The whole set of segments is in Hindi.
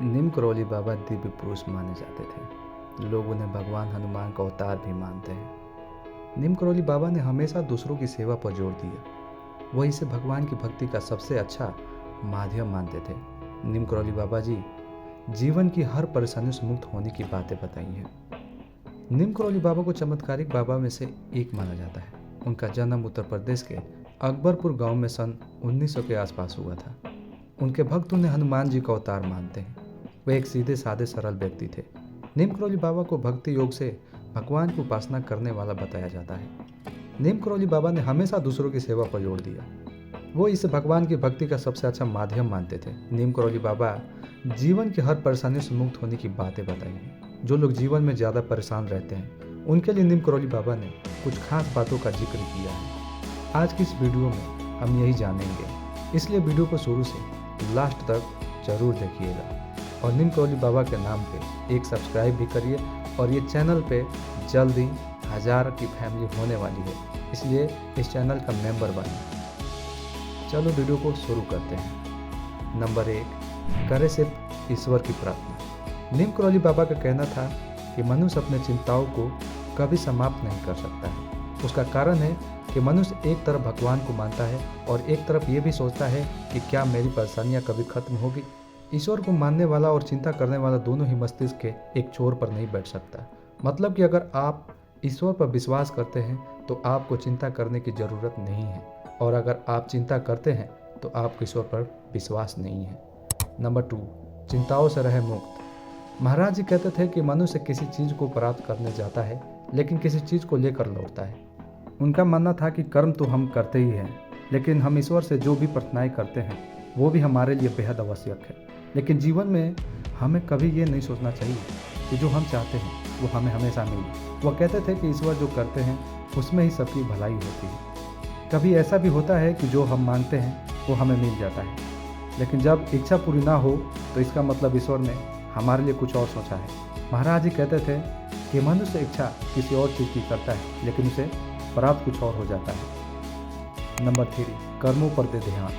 नीम करौली बाबा दिव्य पुरुष माने जाते थे। लोग उन्हें भगवान हनुमान का अवतार भी मानते हैं। नीम करौली बाबा ने हमेशा दूसरों की सेवा पर जोर दिया। वह इसे भगवान की भक्ति का सबसे अच्छा माध्यम मानते थे। नीम करौली बाबा जी जीवन की हर परेशानी से मुक्त होने की बातें बताई हैं। नीम करौली बाबा को चमत्कारिक बाबा में से एक माना जाता है। उनका जन्म उत्तर प्रदेश के अकबरपुर गांव में सन 1900 के आसपास हुआ था। उनके भक्त उन्हें हनुमान जी का अवतार मानते हैं। वे एक सीधे साधे सरल व्यक्ति थे। नीम करौली बाबा को भक्ति योग से भगवान की उपासना करने वाला बताया जाता है। नीम करौली बाबा ने हमेशा दूसरों की सेवा पर जोर दिया। वो इसे भगवान की भक्ति का सबसे अच्छा माध्यम मानते थे। नीम करौली बाबा जीवन की हर परेशानी से मुक्त होने की बातें बताई हैं। जो लोग जीवन में ज़्यादा परेशान रहते हैं उनके लिए नीम करौली बाबा ने कुछ खास बातों का जिक्र किया है। आज की इस वीडियो में हम यही जानेंगे, इसलिए वीडियो को शुरू से लास्ट तक जरूर देखिएगा। और नीम करौली बाबा के नाम पे एक सब्सक्राइब भी करिए। और ये चैनल पे जल्द ही 1000 की फैमिली होने वाली है, इसलिए इस चैनल का मेंबर बनिए। चलो वीडियो को शुरू करते हैं। नंबर 1, करे सिर्फ ईश्वर की प्रार्थना। नीम करौली बाबा का कहना था कि मनुष्य अपने चिंताओं को कभी समाप्त नहीं कर सकता है। उसका कारण है कि मनुष्य एक तरफ भगवान को मानता है और एक तरफ ये भी सोचता है कि क्या मेरी परेशानियां कभी खत्म होगी। ईश्वर को मानने वाला और चिंता करने वाला दोनों ही मस्तिष्क के एक छोर पर नहीं बैठ सकता। मतलब कि अगर आप ईश्वर पर विश्वास करते हैं तो आपको चिंता करने की ज़रूरत नहीं है, और अगर आप चिंता करते हैं तो आपको ईश्वर पर विश्वास नहीं है। नंबर 2, चिंताओं से रहे मुक्त। महाराज जी कहते थे कि मनुष्य किसी चीज़ को प्राप्त करने जाता है लेकिन किसी चीज़ को लेकर लौटता है। उनका मानना था कि कर्म तो हम करते ही हैं, लेकिन हम ईश्वर से जो भी प्रार्थनाएं करते हैं वो भी हमारे लिए बेहद आवश्यक है। लेकिन जीवन में हमें कभी ये नहीं सोचना चाहिए कि जो हम चाहते हैं वो हमें हमेशा मिले। वह कहते थे कि ईश्वर जो करते हैं उसमें ही सबकी भलाई होती है। कभी ऐसा भी होता है कि जो हम मांगते हैं वो हमें मिल जाता है, लेकिन जब इच्छा पूरी ना हो तो इसका मतलब ईश्वर ने हमारे लिए कुछ और सोचा है। महाराज जी कहते थे कि मनुष्य इच्छा किसी और चीज़ की करता है लेकिन उसे प्राप्त कुछ और हो जाता है। नंबर 3, कर्मों पर दे ध्यान।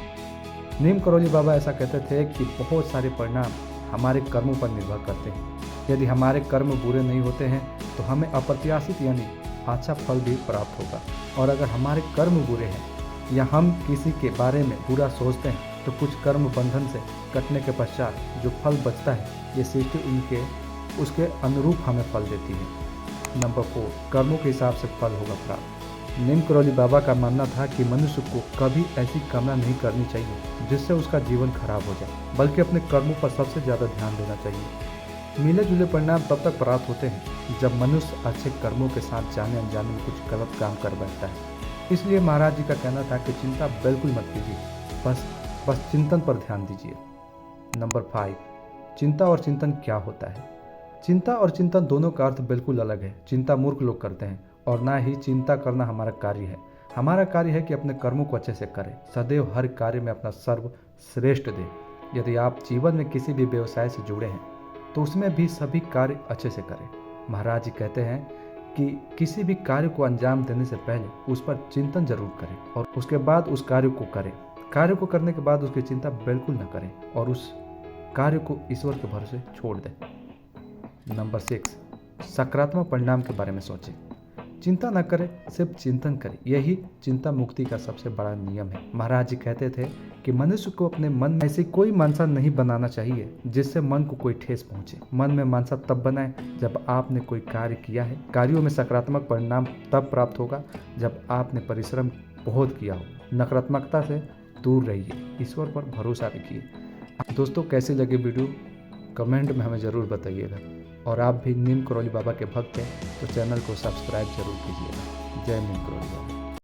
नीम करौली बाबा ऐसा कहते थे कि बहुत सारे परिणाम हमारे कर्मों पर निर्भर करते हैं। यदि हमारे कर्म बुरे नहीं होते हैं तो हमें अप्रत्याशित यानी अच्छा फल भी प्राप्त होगा, और अगर हमारे कर्म बुरे हैं या हम किसी के बारे में बुरा सोचते हैं तो कुछ कर्म बंधन से कटने के पश्चात जो फल बचता है ये सृष्टि उसके अनुरूप हमें फल देती है। नंबर 4, कर्मों के हिसाब से फल होगा प्राप्त। नीम करौली बाबा का मानना था कि मनुष्य को कभी ऐसी कामना नहीं करनी चाहिए जिससे उसका जीवन खराब हो जाए, बल्कि अपने कर्मों पर सबसे ज़्यादा ध्यान देना चाहिए। मिले जुले परिणाम तब तक प्राप्त होते हैं जब मनुष्य अच्छे कर्मों के साथ जाने अनजाने में कुछ गलत काम कर बैठता है। इसलिए महाराज जी का कहना था कि चिंता बिल्कुल मत कीजिए, बस चिंतन पर ध्यान दीजिए। नंबर 5, चिंता और चिंतन क्या होता है। चिंता और चिंतन दोनों का अर्थ बिल्कुल अलग है। चिंता मूर्ख लोग करते हैं और ना ही चिंता करना हमारा कार्य है। हमारा कार्य है कि अपने कर्मों को अच्छे से करें, सदैव हर कार्य में अपना सर्वश्रेष्ठ दें। यदि आप जीवन में किसी भी व्यवसाय से जुड़े हैं तो उसमें भी सभी कार्य अच्छे से करें। महाराज जी कहते हैं कि किसी भी कार्य को अंजाम देने से पहले उस पर चिंतन जरूर करें और उसके बाद उस कार्य को करें। कार्य को करने के बाद उसकी चिंता बिल्कुल न करें और उस कार्य को ईश्वर के भरोसे छोड़ दें। नंबर 6, सकारात्मक परिणाम के बारे में सोचें। चिंता न करें, सिर्फ चिंतन करें। यही चिंता मुक्ति का सबसे बड़ा नियम है। महाराज जी कहते थे कि मनुष्य को अपने मन में ऐसी कोई मानसा नहीं बनाना चाहिए जिससे मन को कोई ठेस पहुंचे। मन में मानसा तब बनाएं जब आपने कोई कार्य किया है। कार्यों में सकारात्मक परिणाम तब प्राप्त होगा जब आपने परिश्रम बहुत किया हो। नकारात्मकता से दूर रहिए, ईश्वर पर भरोसा रखिए। दोस्तों, कैसी लगी वीडियो कमेंट में हमें ज़रूर बताइएगा, और आप भी नीम करौली बाबा के भक्त हैं तो चैनल को सब्सक्राइब जरूर कीजिएगा। जय नीम करौली बाबा।